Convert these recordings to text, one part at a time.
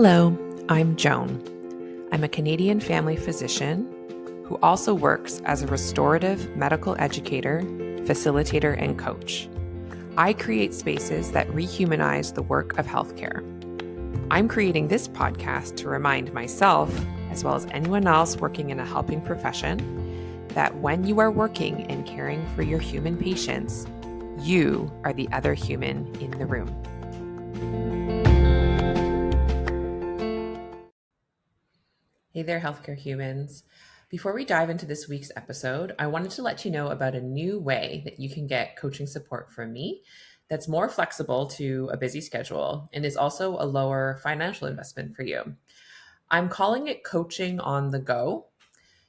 Hello, I'm Joan. I'm a Canadian family physician who also works as a restorative medical educator, facilitator, and coach. I create spaces that rehumanize the work of healthcare. I'm creating this podcast to remind myself, as well as anyone else working in a helping profession, that when you are working and caring for your human patients, you are the other human in the room. Hey there, healthcare humans. Before we dive into this week's episode, I wanted to let you know about a new way that you can get coaching support from me that's more flexible to a busy schedule and is also a lower financial investment for you. I'm calling it coaching on the go.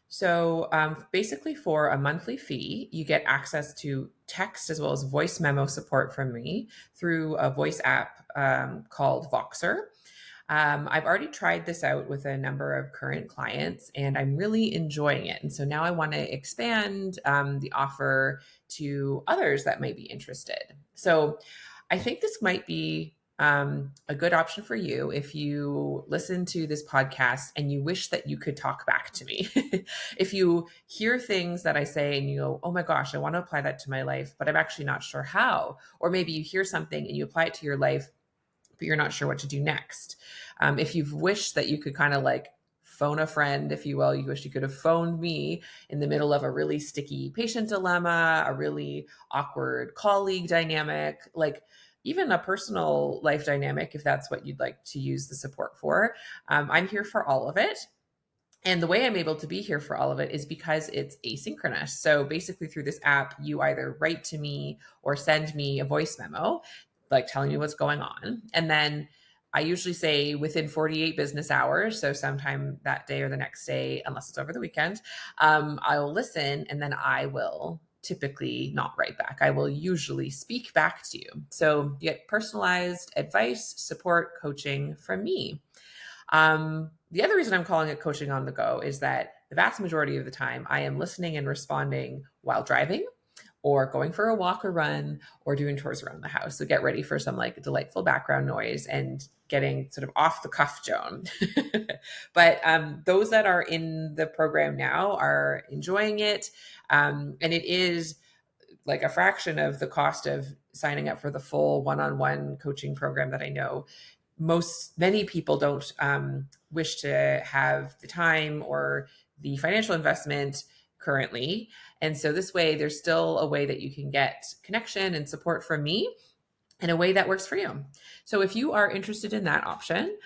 So basically, for a monthly fee, you get access to text as well as voice memo support from me through a voice app called Voxer. I've already tried this out with a number of current clients and I'm really enjoying it. And so now I want to expand the offer to others that might be interested. So I think this might be a good option for you if you listen to this podcast and you wish that you could talk back to me. If you hear things that I say and you go, oh my gosh, I want to apply that to my life, but I'm actually not sure how. Or maybe you hear something and you apply it to your life, but you're not sure what to do next. If you've wished that you could kind of like phone a friend, if you will, you wish you could have phoned me in the middle of a really sticky patient dilemma, a really awkward colleague dynamic, like even a personal life dynamic, if that's what you'd like to use the support for. I'm here for all of it. And the way I'm able to be here for all of it is because it's asynchronous. So basically through this app, you either write to me or send me a voice memo, like telling me what's going on. And then I usually say within 48 business hours. So sometime that day or the next day, unless it's over the weekend, I'll listen and then I will typically not write back. I will usually speak back to you. So you get personalized advice, support, coaching from me. The other reason I'm calling it coaching on the go is that the vast majority of the time I am listening and responding while driving or going for a walk or run or doing chores around the house. So get ready for some like delightful background noise and getting sort of off the cuff, Joan. But those that are in the program now are enjoying it. And it is like a fraction of the cost of signing up for the full one-on-one coaching program that I know many people don't wish to have the time or the financial investment currently. And so this way, there's still a way that you can get connection and support from me in a way that works for you. So if you are interested in that option,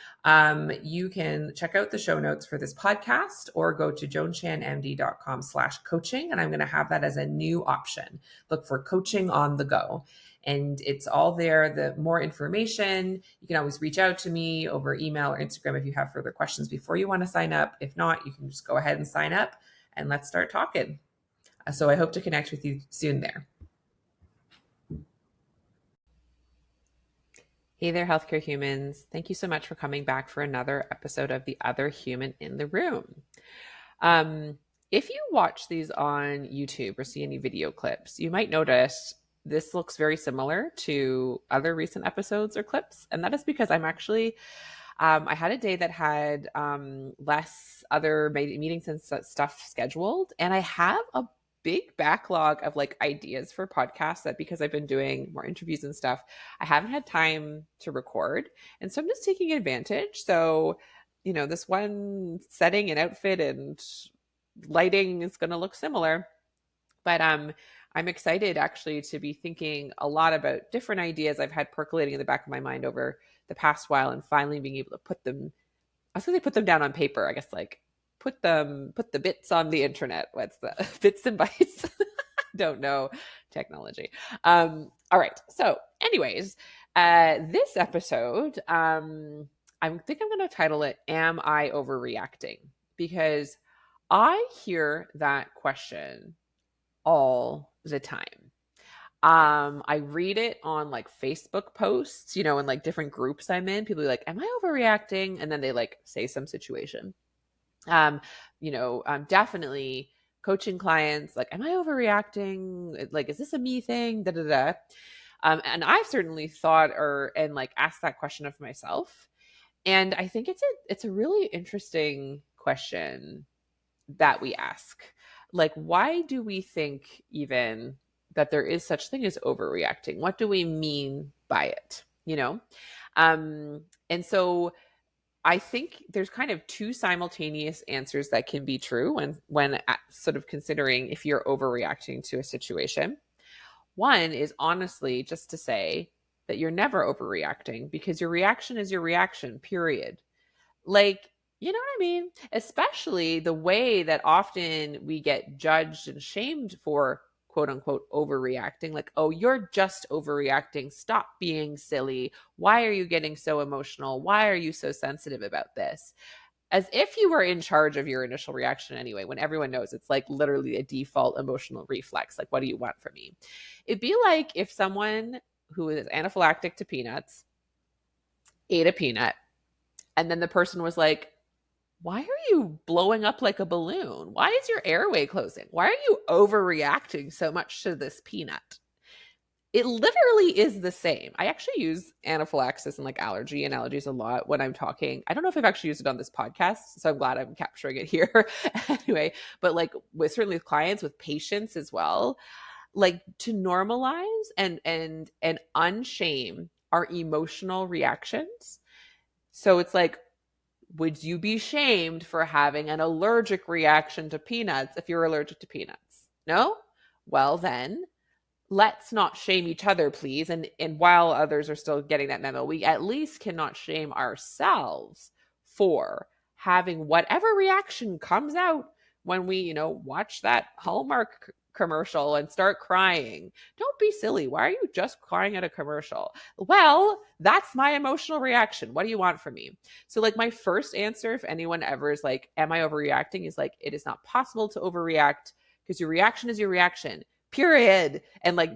you can check out the show notes for this podcast or go to joanchanmd.com/coaching. And I'm going to have that as a new option. Look for coaching on the go. And it's all there. The more information, you can always reach out to me over email or Instagram if you have further questions before you want to sign up. If not, you can just go ahead and sign up and let's start talking. So I hope to connect with you soon there. Hey there, healthcare humans. Thank you so much for coming back for another episode of The Other Human in the Room. If you watch these on YouTube or see any video clips, you might notice this looks very similar to other recent episodes or clips. And that is because I'm actually, I had a day that had less other meetings and stuff scheduled. And I have a big backlog of like ideas for podcasts that because I've been doing more interviews and stuff, I haven't had time to record. And so I'm just taking advantage. So, this one setting and outfit and lighting is going to look similar, but I'm excited actually to be thinking a lot about different ideas I've had percolating in the back of my mind over the past while and finally being able to put them down on paper, I guess, like put the bits on the internet. What's the bits and bytes? Don't know technology. All right. So anyways, this episode, I think I'm going to title it, Am I Overreacting? Because I hear that question all the time. I read it on like Facebook posts, in like different groups I'm in. People are like, am I overreacting? And then they like say some situation. Definitely coaching clients, like, am I overreacting? Like, is this a me thing? Da, da, da. And I've certainly thought and like asked that question of myself. And I think it's a really interesting question that we ask. Like, why do we think even that there is such thing as overreacting? What do we mean by it? And so I think there's kind of two simultaneous answers that can be true when sort of considering if you're overreacting to a situation. One is honestly just to say that you're never overreacting because your reaction is your reaction, period. Like, you know what I mean? Especially the way that often we get judged and shamed for quote unquote overreacting. Like, oh, you're just overreacting. Stop being silly. Why are you getting so emotional? Why are you so sensitive about this? As if you were in charge of your initial reaction anyway, when everyone knows it's like literally a default emotional reflex. Like, what do you want from me? It'd be like if someone who is anaphylactic to peanuts ate a peanut and then the person was like, why are you blowing up like a balloon? Why is your airway closing? Why are you overreacting so much to this peanut? It literally is the same. I actually use anaphylaxis and like allergy analogies a lot when I'm talking. I don't know if I've actually used it on this podcast, so I'm glad I'm capturing it here. Anyway, but like with certainly with clients, with patients as well, like to normalize and unshame our emotional reactions. So it's like, would you be shamed for having an allergic reaction to peanuts if you're allergic to peanuts? No? Well, then let's not shame each other, please. And while others are still getting that memo, we at least cannot shame ourselves for having whatever reaction comes out when we, watch that Hallmark commercial and start crying. Don't be silly. Why are you just crying at a commercial? Well, that's my emotional reaction. What do you want from me? So, like, my first answer, if anyone ever is like, am I overreacting? Is like, it is not possible to overreact because your reaction is your reaction, period. And like,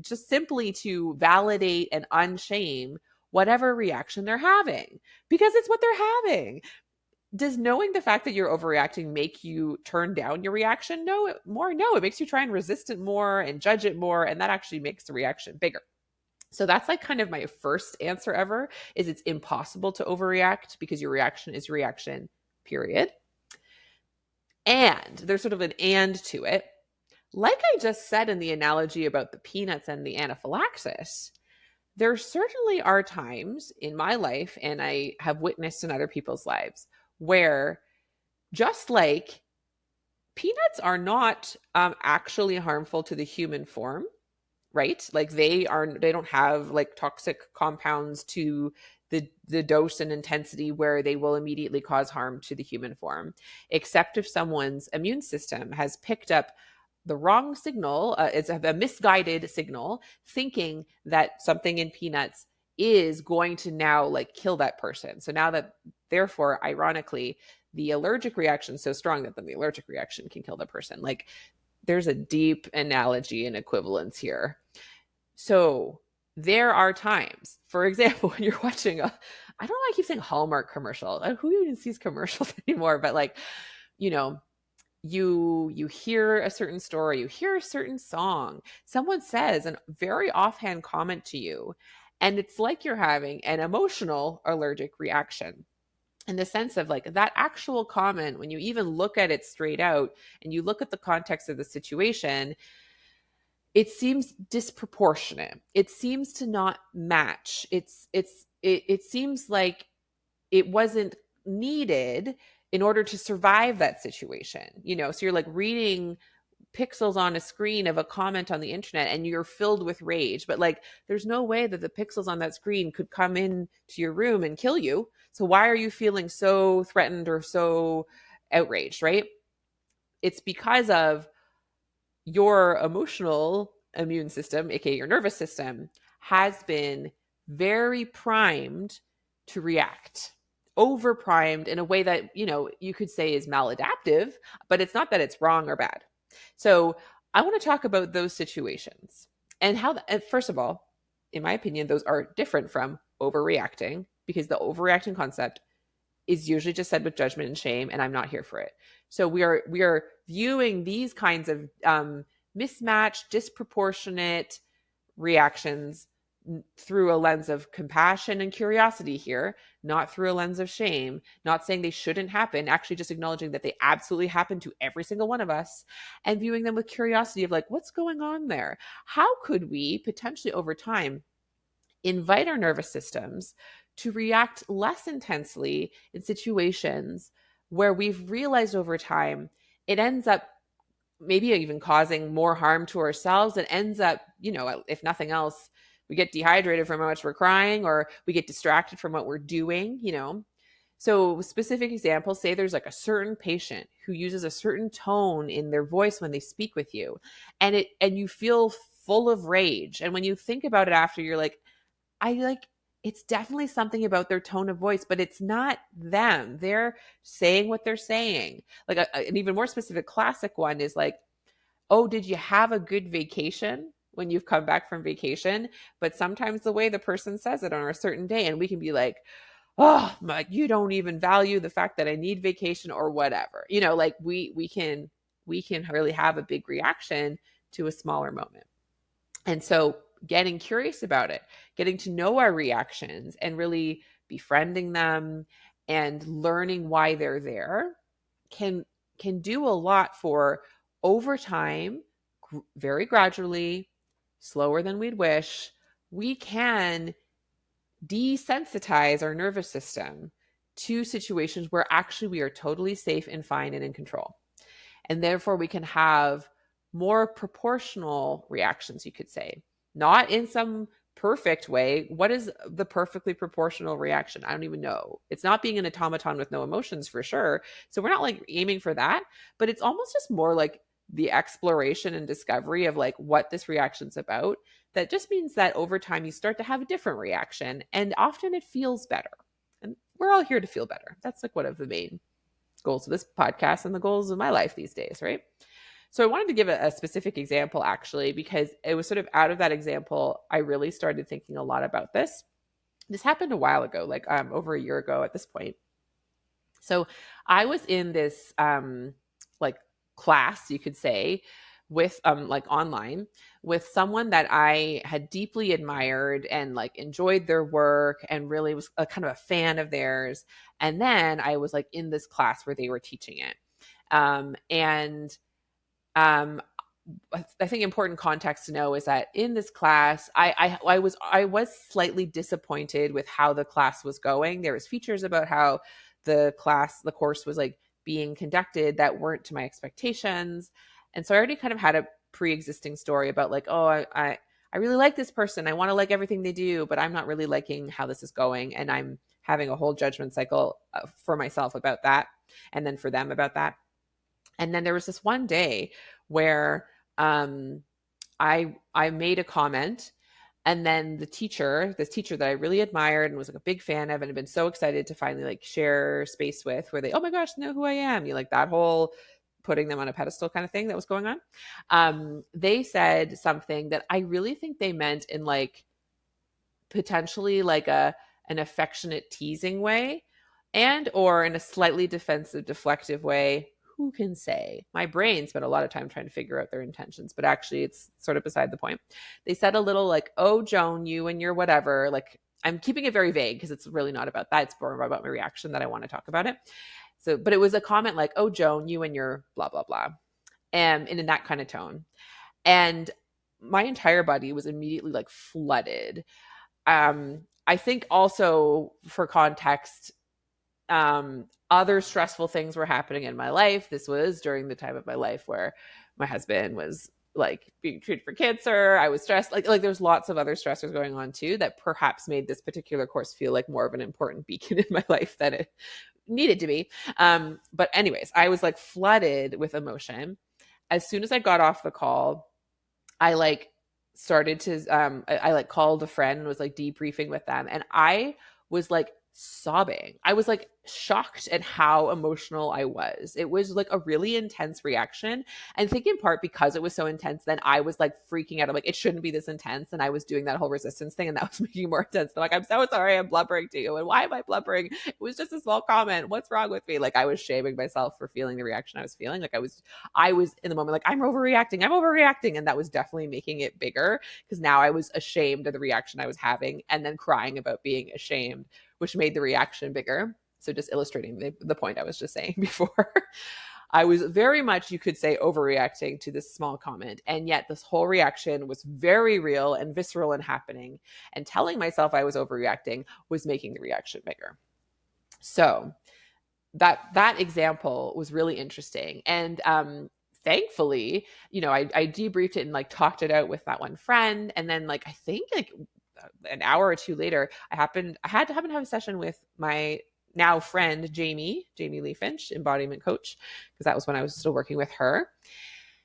just simply to validate and unshame whatever reaction they're having because it's what they're having. Does knowing the fact that you're overreacting make you turn down your reaction? No, it makes you try and resist it more and judge it more, and that actually makes the reaction bigger. So that's like kind of my first answer ever, is it's impossible to overreact because your reaction is reaction, period. And there's sort of an and to it. Like I just said in the analogy about the peanuts and the anaphylaxis, there certainly are times in my life, and I have witnessed in other people's lives, where just like peanuts are not actually harmful to the human form, right? Like they don't have like toxic compounds to the dose and intensity where they will immediately cause harm to the human form, except if someone's immune system has picked up the wrong signal. It's a misguided signal, thinking that something in peanuts is going to now like kill that person. So now that, therefore, ironically, the allergic reaction is so strong that then the allergic reaction can kill the person. Like, there's a deep analogy and equivalence here. So there are times, for example, when you're watching I don't know why I keep saying Hallmark commercial. Who even sees commercials anymore? But like, you know, you hear a certain story, you hear a certain song, someone says a very offhand comment to you, and it's like you're having an emotional allergic reaction, in the sense of like that actual comment, when you even look at it straight out and you look at the context of the situation, it seems disproportionate. It seems to not match. It seems like it wasn't needed in order to survive that situation. So you're like reading pixels on a screen of a comment on the internet and you're filled with rage, but like there's no way that the pixels on that screen could come in to your room and kill you. So why are you feeling so threatened or so outraged, right? It's because of your emotional immune system, aka your nervous system, has been very primed to react, over primed in a way that, you could say is maladaptive, but it's not that it's wrong or bad. So I want to talk about those situations and how, first of all, in my opinion, those are different from overreacting, because the overreacting concept is usually just said with judgment and shame, and I'm not here for it. So we are viewing these kinds of mismatched, disproportionate reactions through a lens of compassion and curiosity here, not through a lens of shame, not saying they shouldn't happen, actually just acknowledging that they absolutely happen to every single one of us, and viewing them with curiosity of like, what's going on there? How could we potentially over time invite our nervous systems to react less intensely in situations where we've realized over time it ends up maybe even causing more harm to ourselves and ends up, if nothing else, we get dehydrated from how much we're crying, or we get distracted from what we're doing. So specific examples, say there's like a certain patient who uses a certain tone in their voice when they speak with you, and you feel full of rage. And when you think about it after, you're like, I like it's definitely something about their tone of voice, but it's not them. They're saying what they're saying. Like an even more specific classic one is like, oh, did you have a good vacation when you've come back from vacation? But sometimes the way the person says it on a certain day, and we can be like, oh, you don't even value the fact that I need vacation or whatever. Like we can really have a big reaction to a smaller moment. And so getting curious about it, getting to know our reactions and really befriending them and learning why they're there can do a lot for over time, very gradually, slower than we'd wish. We can desensitize our nervous system to situations where actually we are totally safe and fine and in control. And therefore, we can have more proportional reactions, you could say, not in some perfect way. What is the perfectly proportional reaction? I don't even know. It's not being an automaton with no emotions for sure. So we're not like aiming for that, but it's almost just more like the exploration and discovery of like what this reaction's about. That just means that over time you start to have a different reaction, and often it feels better. And we're all here to feel better. That's like one of the main goals of this podcast and the goals of my life these days, right? So I wanted to give a specific example actually, because it was sort of out of that example, I really started thinking a lot about this. This happened a while ago, like over a year ago at this point. So I was in this like class, you could say, with like online with someone that I had deeply admired and like enjoyed their work and really was a kind of a fan of theirs. And then I was like in this class where they were teaching it. And I think important context to know is that in this class, I was slightly disappointed with how the class was going. There was features about how the course was like being conducted that weren't to my expectations, and so I already kind of had a pre-existing story about like, oh, I really like this person. I want to like everything they do, but I'm not really liking how this is going, and I'm having a whole judgment cycle for myself about that, and then for them about that. And then there was this one day where I made a comment, and then this teacher that I really admired and was like a big fan of and had been so excited to finally like share space with, where they, oh my gosh, know who I am. You like that whole putting them on a pedestal kind of thing that was going on. They said something that I really think they meant in like potentially like an affectionate teasing way, and or in a slightly defensive deflective way. Who can say? My brain spent a lot of time trying to figure out their intentions, but actually it's sort of beside the point. They said a little like, oh Joan, you and your whatever. Like, I'm keeping it very vague because it's really not about that. It's more about my reaction that I want to talk about it. So but it was a comment like, oh Joan, you and your blah blah blah, and in that kind of tone. And my entire body was immediately like flooded. I think also for context, other stressful things were happening in my life. This was during the time of my life where my husband was like being treated for cancer. I was stressed. Like there's lots of other stressors going on too that perhaps made this particular course feel like more of an important beacon in my life than it needed to be. But anyways, I was like flooded with emotion. As soon as I got off the call, I like started to I like called a friend and was like debriefing with them, and I was like sobbing. I was like shocked at how emotional I was. It was like a really intense reaction. And I think in part because it was so intense, then I was like freaking out. I'm like, it shouldn't be this intense. And I was doing that whole resistance thing, and that was making it more intense. I'm like, I'm so sorry, I'm blubbering to you. And why am I blubbering? It was just a small comment. What's wrong with me? Like I was shaming myself for feeling the reaction I was feeling. Like I was in the moment like, I'm overreacting, I'm overreacting. And that was definitely making it bigger because now I was ashamed of the reaction I was having and then crying about being ashamed, which made the reaction bigger. So just illustrating the point I was just saying before. I was very much, you could say, overreacting to this small comment. And yet this whole reaction was very real and visceral and happening. And telling myself I was overreacting was making the reaction bigger. So that example was really interesting. And thankfully, I debriefed it and like talked it out with that one friend. And then like I think like an hour or two later, I had to have a session with my now friend Jamie Lee Finch, embodiment coach, because that was when I was still working with her.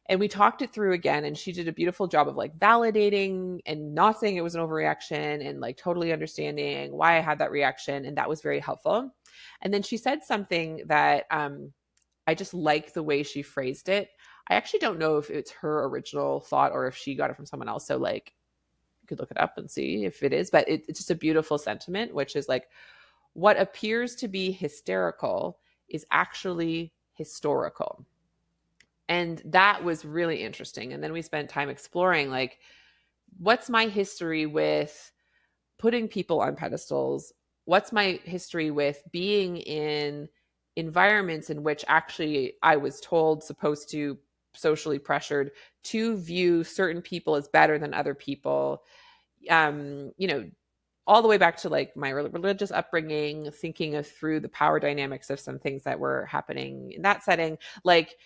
And we talked it through again, and she did a beautiful job of like validating and not saying it was an overreaction and like totally understanding why I had that reaction. And that was very helpful. And then she said something that I just like the way she phrased it. I actually don't know if it's her original thought or if she got it from someone else. So like you could look it up and see if it is, but it's just a beautiful sentiment, which is like, what appears to be hysterical is actually historical. And that was really interesting. And then we spent time exploring like, what's my history with putting people on pedestals? What's my history with being in environments in which actually I was told, supposed to, socially pressured to view certain people as better than other people? All the way back to like my religious upbringing, thinking of through the power dynamics of some things that were happening in that setting. Like,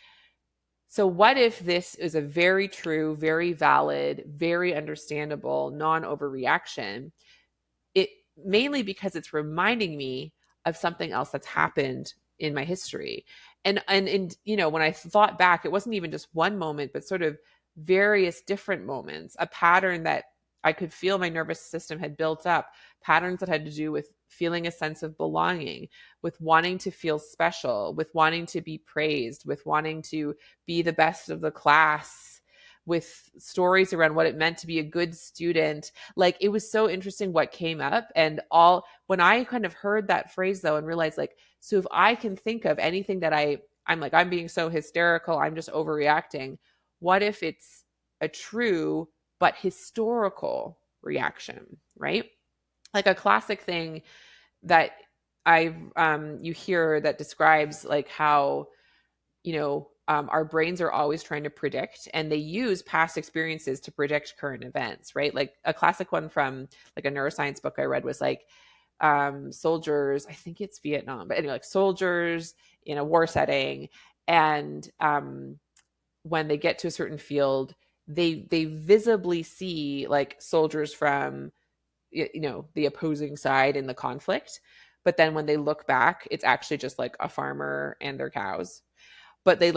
so what if this is a very true, very valid, very understandable non-overreaction? It mainly because it's reminding me of something else that's happened in my history. And when I thought back, it wasn't even just one moment, but sort of various different moments, a pattern that I could feel my nervous system had built up, patterns that had to do with feeling a sense of belonging, with wanting to feel special, with wanting to be praised, with wanting to be the best of the class, with stories around what it meant to be a good student. Like it was so interesting what came up. And all when I kind of heard that phrase though and realized like, so if I can think of anything that I'm like, I'm being so hysterical, I'm just overreacting. What if it's a true but historical reaction, right? Like a classic thing that I you hear that describes like how our brains are always trying to predict, and they use past experiences to predict current events, right? Like a classic one from like a neuroscience book I read was like soldiers, I think it's Vietnam, but anyway, like soldiers in a war setting, and when they get to a certain field, they visibly see like soldiers from the opposing side in the conflict, but then when they look back, it's actually just like a farmer and their cows. But they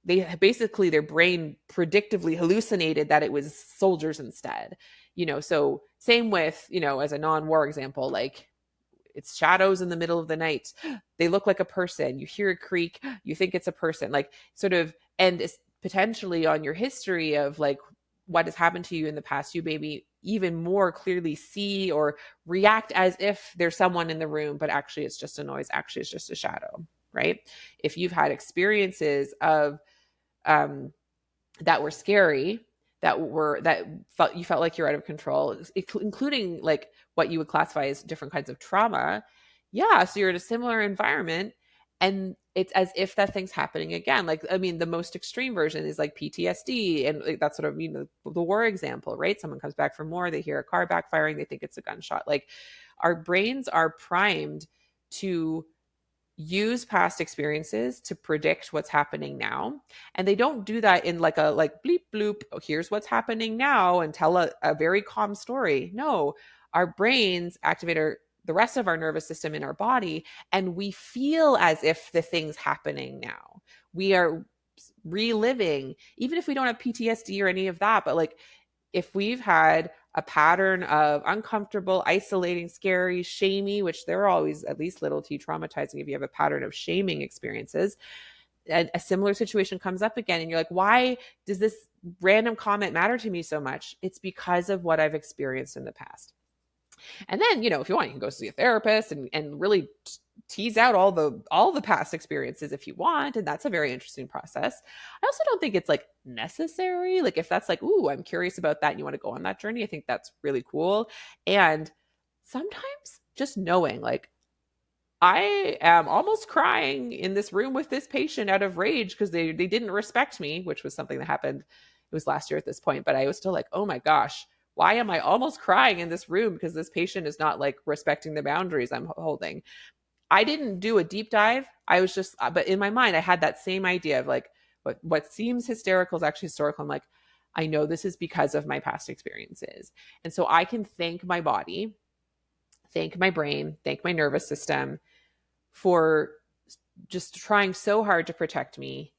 basically, their brain predictively hallucinated that it was soldiers instead. So same with, as a non-war example, like it's shadows in the middle of the night, they look like a person, you hear a creak, you think it's a person, like sort of. And it's potentially on your history of like what has happened to you in the past, you maybe even more clearly see or react as if there's someone in the room, but actually it's just a noise, actually it's just a shadow, right? If you've had experiences of that were scary, that felt you felt like you're out of control, including like what you would classify as different kinds of trauma. Yeah, so you're in a similar environment, and it's as if that thing's happening again. Like, I mean, the most extreme version is like PTSD, and like, that's sort of the war example, right? Someone comes back from war, they hear a car backfiring, they think it's a gunshot. Like, our brains are primed to use past experiences to predict what's happening now, and they don't do that in like a like bleep bloop, oh, here's what's happening now, and tell a very calm story. No, our brains activate the rest of our nervous system in our body, and we feel as if the thing's happening now. We are reliving, even if we don't have PTSD or any of that, but like if we've had a pattern of uncomfortable, isolating, scary, shamey, which they're always at least little t traumatizing if you have a pattern of shaming experiences, and a similar situation comes up again and you're like, why does this random comment matter to me so much? It's because of what I've experienced in the past. And then, if you want, you can go see a therapist and really tease out all the past experiences if you want, and that's a very interesting process. I also don't think it's like necessary. Like if that's like, ooh, I'm curious about that and you want to go on that journey, I think that's really cool. And sometimes just knowing like I am almost crying in this room with this patient out of rage because they didn't respect me, which was something that happened. It was last year at this point, but I was still like, oh my gosh, why am I almost crying in this room because this patient is not like respecting the boundaries I'm holding? I didn't do a deep dive. I was just, but in my mind, I had that same idea of like what seems hysterical is actually historical. I'm like, I know this is because of my past experiences, and so I can thank my body, thank my brain, thank my nervous system for just trying so hard to protect me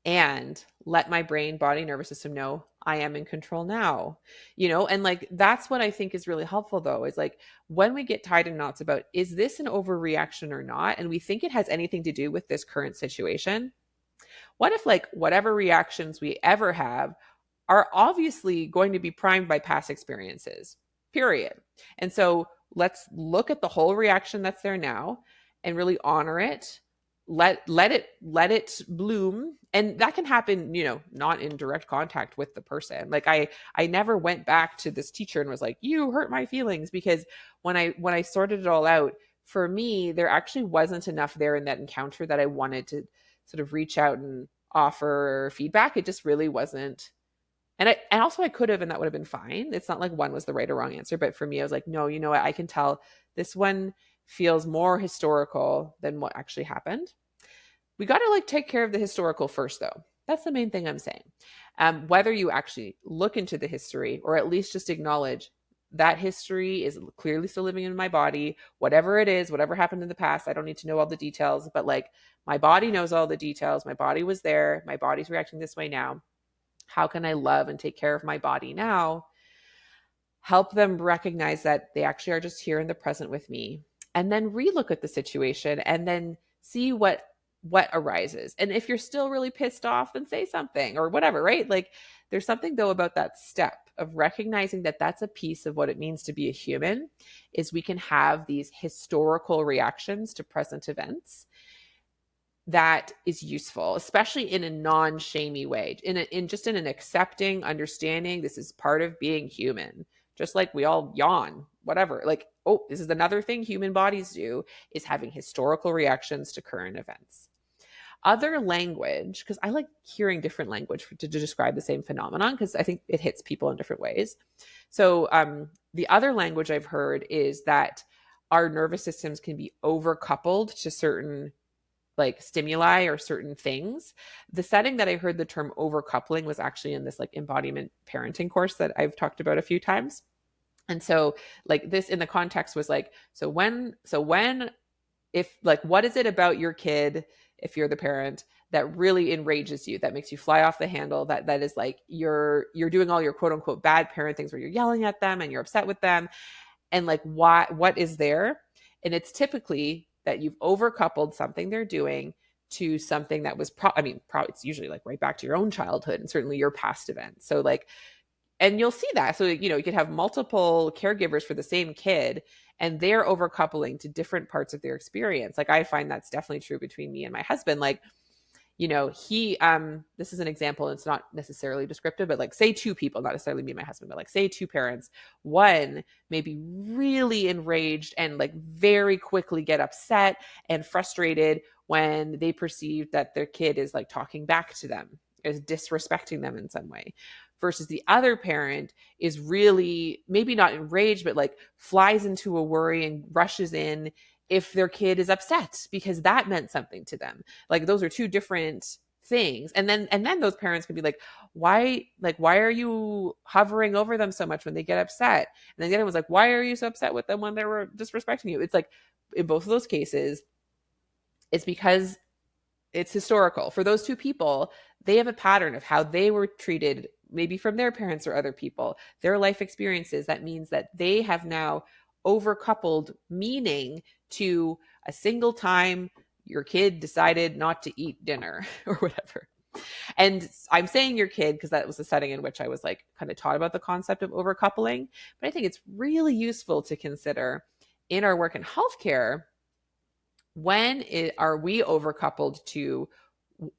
and let my brain, body, nervous system know I am in control now, and like that's what I think is really helpful though, is like when we get tied in knots about is this an overreaction or not, and we think it has anything to do with this current situation, what if like whatever reactions we ever have are obviously going to be primed by past experiences, period. And so let's look at the whole reaction that's there now and really honor it. Let it bloom, and that can happen, not in direct contact with the person. Like I never went back to this teacher and was like, you hurt my feelings, because when I sorted it all out, for me there actually wasn't enough there in that encounter that I wanted to sort of reach out and offer feedback. It just really wasn't. And also I could have, and that would have been fine. It's not like one was the right or wrong answer, but for me, I was like, no, you know what? I can tell this one feels more historical than what actually happened. We got to like take care of the historical first, though. That's the main thing I'm saying. Whether you actually look into the history or at least just acknowledge that history is clearly still living in my body, whatever it is, whatever happened in the past, I don't need to know all the details, but like my body knows all the details. My body was there. My body's reacting this way now. How can I love and take care of my body now? Help them recognize that they actually are just here in the present with me, and then relook at the situation and then see what arises. And if you're still really pissed off, then say something or whatever, right? Like there's something though about that step of recognizing that that's a piece of what it means to be a human, is we can have these historical reactions to present events that is useful, especially in a non-shamey way, in an accepting, understanding this is part of being human. Just like we all yawn, whatever. Like, oh, this is another thing human bodies do, is having historical reactions to current events. Other language, because I like hearing different language to describe the same phenomenon, because I think it hits people in different ways. So the other language I've heard is that our nervous systems can be overcoupled to certain like stimuli or certain things. The setting that I heard the term overcoupling was actually in this like embodiment parenting course that I've talked about a few times. And so like this in the context was like, if like, what is it about your kid, if you're the parent, that really enrages you, that makes you fly off the handle, that is like you're doing all your quote unquote bad parent things where you're yelling at them and you're upset with them, and like what is there? And it's typically that you've overcoupled something they're doing to something that was probably it's usually like right back to your own childhood and certainly your past events. So like, and you'll see that. So you could have multiple caregivers for the same kid and they're overcoupling to different parts of their experience. Like I find that's definitely true between me and my husband. Like, he this is an example, and it's not necessarily descriptive, but like say two people, not necessarily me and my husband, but like say two parents, one may be really enraged and like very quickly get upset and frustrated when they perceive that their kid is like talking back to them, is disrespecting them in some way, versus the other parent is really maybe not enraged, but like flies into a worry and rushes in if their kid is upset because that meant something to them. Like those are two different things. And then those parents can be like, why are you hovering over them so much when they get upset? And then the other one's like, why are you so upset with them when they were disrespecting you? It's like in both of those cases, it's because it's historical. For those two people, they have a pattern of how they were treated maybe from their parents or other people, their life experiences. That means that they have now overcoupled meaning to a single time your kid decided not to eat dinner or whatever. And I'm saying your kid because that was the setting in which I was like kind of taught about the concept of overcoupling. But I think it's really useful to consider in our work in healthcare, are we overcoupled to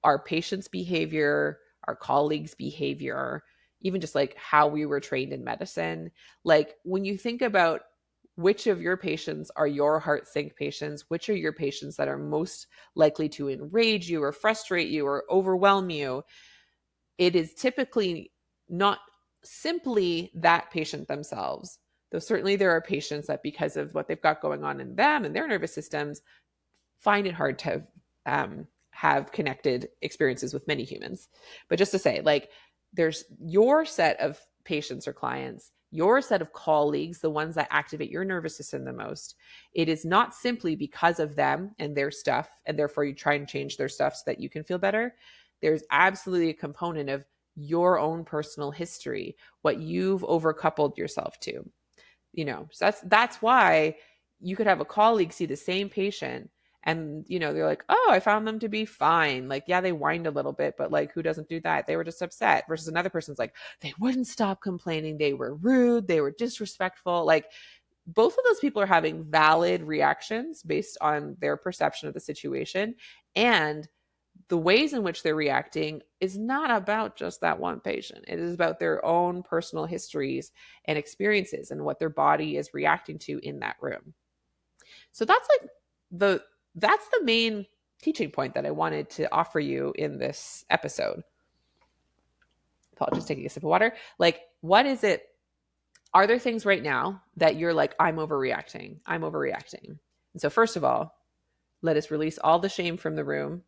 our patient's behavior, our colleagues' behavior, even just like how we were trained in medicine? Like when you think about which of your patients are your heart sync patients, which are your patients that are most likely to enrage you or frustrate you or overwhelm you, it is typically not simply that patient themselves. Though certainly there are patients that, because of what they've got going on in them and their nervous systems, find it hard to have connected experiences with many humans. But just to say, like, there's your set of patients or clients, your set of colleagues, the ones that activate your nervous system the most. It is not simply because of them and their stuff, and therefore you try and change their stuff so that you can feel better. There's absolutely a component of your own personal history, what you've overcoupled yourself to. So that's why you could have a colleague see the same patient and they're like, oh, I found them to be fine. Like, yeah, they whined a little bit, but like, who doesn't do that? They were just upset. Versus another person's like, they wouldn't stop complaining, they were rude, they were disrespectful. Like, both of those people are having valid reactions based on their perception of the situation, and the ways in which they're reacting is not about just that one patient. It is about their own personal histories and experiences and what their body is reacting to in that room. So that's the main teaching point that I wanted to offer you in this episode. Apologies, taking a sip of water. Like, what is it? Are there things right now that you're like, I'm overreacting? I'm overreacting. And so first of all, let us release all the shame from the room.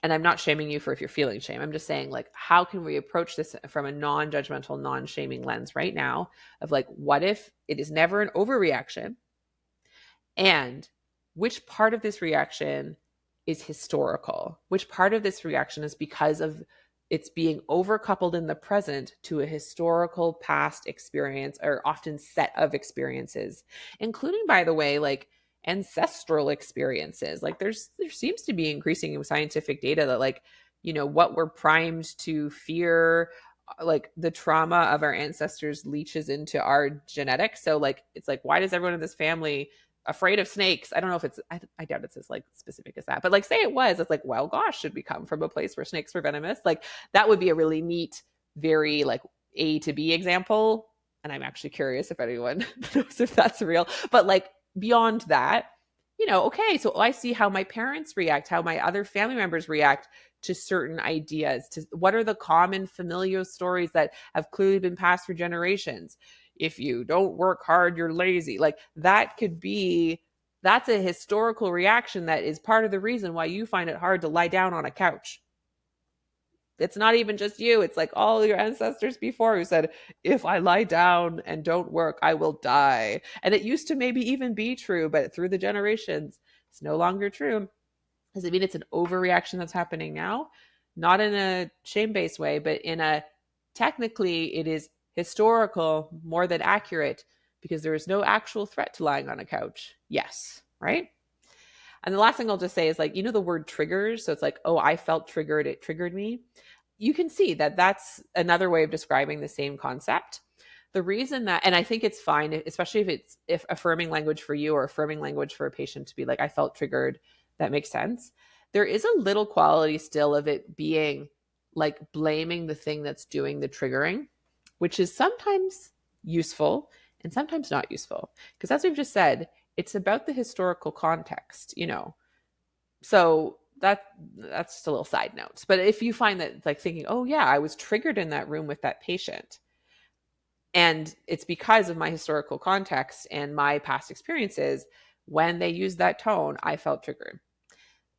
And I'm not shaming you for if you're feeling shame. I'm just saying, like, how can we approach this from a non-judgmental, non-shaming lens right now of like, what if it is never an overreaction? And which part of this reaction is historical? Which part of this reaction is because of it's being overcoupled in the present to a historical past experience, or often set of experiences, including, by the way, like ancestral experiences. Like there seems to be increasing scientific data that like, what we're primed to fear, like the trauma of our ancestors leaches into our genetics. So like, it's like, why does everyone in this family afraid of snakes? I don't know if I doubt it's as like specific as that, but like, say it was, it's like, well, gosh, should we come from a place where snakes were venomous? Like that would be a really neat, very like A to B example. And I'm actually curious if anyone knows if that's real, but like beyond that, okay, so I see how my parents react, how my other family members react to certain ideas, to what are the common familial stories that have clearly been passed for generations. If you don't work hard, you're lazy. Like that's a historical reaction that is part of the reason why you find it hard to lie down on a couch. It's not even just you. It's like all your ancestors before who said, if I lie down and don't work, I will die. And it used to maybe even be true, but through the generations, it's no longer true. Does it mean it's an overreaction that's happening now? Not in a shame-based way, but in a technically it is historical more than accurate because there is no actual threat to lying on a couch. Yes, right? And the last thing I'll just say is like, the word triggers. So it's like, oh, I felt triggered. It triggered me. You can see that that's another way of describing the same concept. The reason that, and I think it's fine, especially if affirming language for you or affirming language for a patient to be like, I felt triggered, that makes sense. There is a little quality still of it being like blaming the thing that's doing the triggering, which is sometimes useful and sometimes not useful. Because as we've just said, it's about the historical context, So that's just a little side note. But if you find that like thinking, oh yeah, I was triggered in that room with that patient, and it's because of my historical context and my past experiences, when they use that tone, I felt triggered.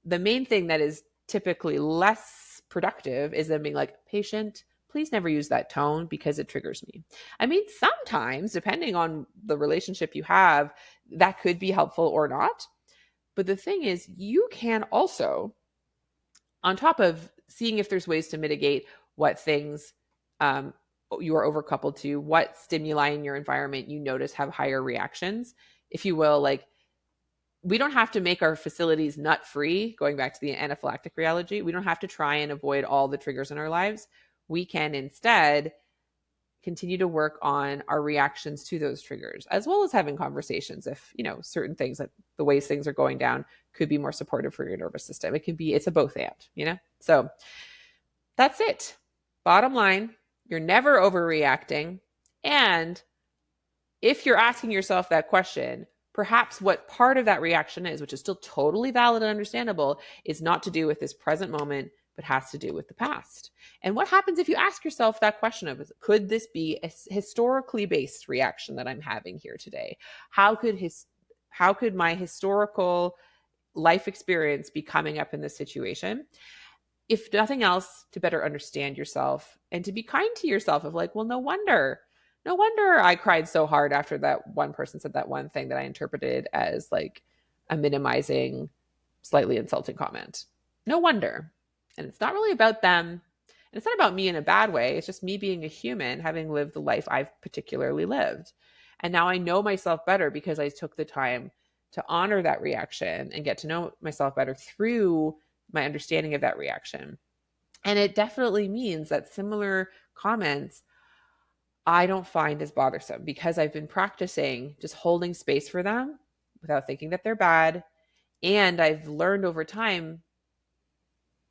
The main thing that is typically less productive is them being like, patient, please never use that tone because it triggers me. I mean, sometimes, depending on the relationship you have, that could be helpful or not. But the thing is, you can also, on top of seeing if there's ways to mitigate what things you are overcoupled to, what stimuli in your environment you notice have higher reactions, if you will. Like, we don't have to make our facilities nut free, going back to the anaphylactic rheology. We don't have to try and avoid all the triggers in our lives. We can instead continue to work on our reactions to those triggers, as well as having conversations if, certain things, that the ways things are going down, could be more supportive for your nervous system. It's a both and, So that's it. Bottom line, you're never overreacting. And if you're asking yourself that question, perhaps what part of that reaction is, which is still totally valid and understandable, is not to do with this present moment, but has to do with the past. And what happens if you ask yourself that question of, could this be a historically based reaction that I'm having here today? How could my historical life experience be coming up in this situation? If nothing else, to better understand yourself and to be kind to yourself of like, well, no wonder I cried so hard after that one person said that one thing that I interpreted as like a minimizing, slightly insulting comment. No wonder. And it's not really about them. And it's not about me in a bad way. It's just me being a human, having lived the life I've particularly lived. And now I know myself better because I took the time to honor that reaction and get to know myself better through my understanding of that reaction. And it definitely means that similar comments I don't find as bothersome because I've been practicing just holding space for them without thinking that they're bad. And I've learned over time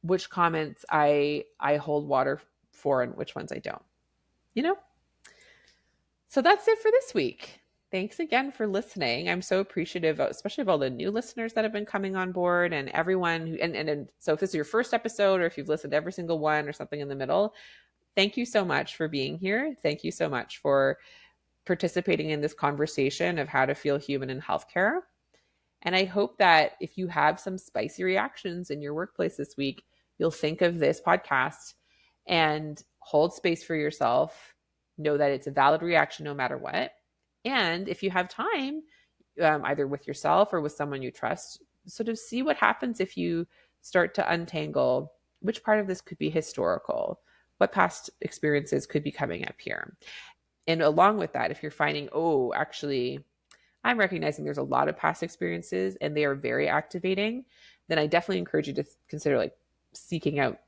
which comments I hold water for and which ones I don't, So that's it for this week. Thanks again for listening. I'm so appreciative, especially of all the new listeners that have been coming on board, and everyone who, and so if this is your first episode or if you've listened to every single one or something in the middle, thank you so much for being here. Thank you so much for participating in this conversation of how to feel human in healthcare. And I hope that if you have some spicy reactions in your workplace this week, you'll think of this podcast and hold space for yourself. Know that it's a valid reaction no matter what. And if you have time, either with yourself or with someone you trust, sort of see what happens if you start to untangle which part of this could be historical, what past experiences could be coming up here. And along with that, if you're finding, actually, I'm recognizing there's a lot of past experiences and they are very activating, then I definitely encourage you to consider like seeking out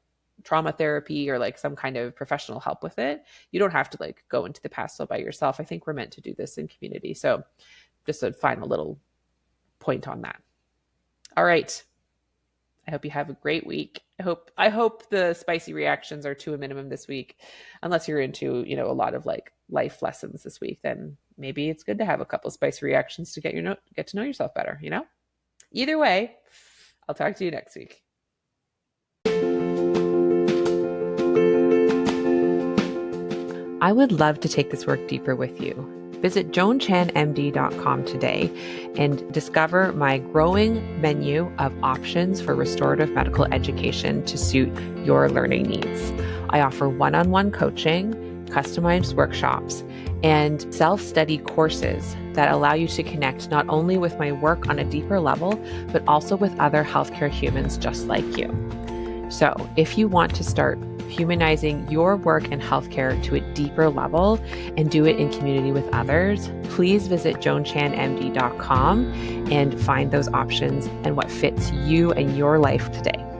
trauma therapy or like some kind of professional help with it. You don't have to like go into the past all by yourself. I think we're meant to do this in community. So just a final little point on that. All right. I hope you have a great week. I hope the spicy reactions are to a minimum this week, unless you're into, a lot of like life lessons this week, then maybe it's good to have a couple spicy reactions to get to know yourself better, Either way, I'll talk to you next week. I would love to take this work deeper with you. Visit joanchanmd.com today and discover my growing menu of options for restorative medical education to suit your learning needs. I offer one-on-one coaching, customized workshops, and self-study courses that allow you to connect not only with my work on a deeper level, but also with other healthcare humans just like you. So if you want to start humanizing your work in healthcare to a deeper level and do it in community with others, please visit joanchanmd.com and find those options and what fits you and your life today.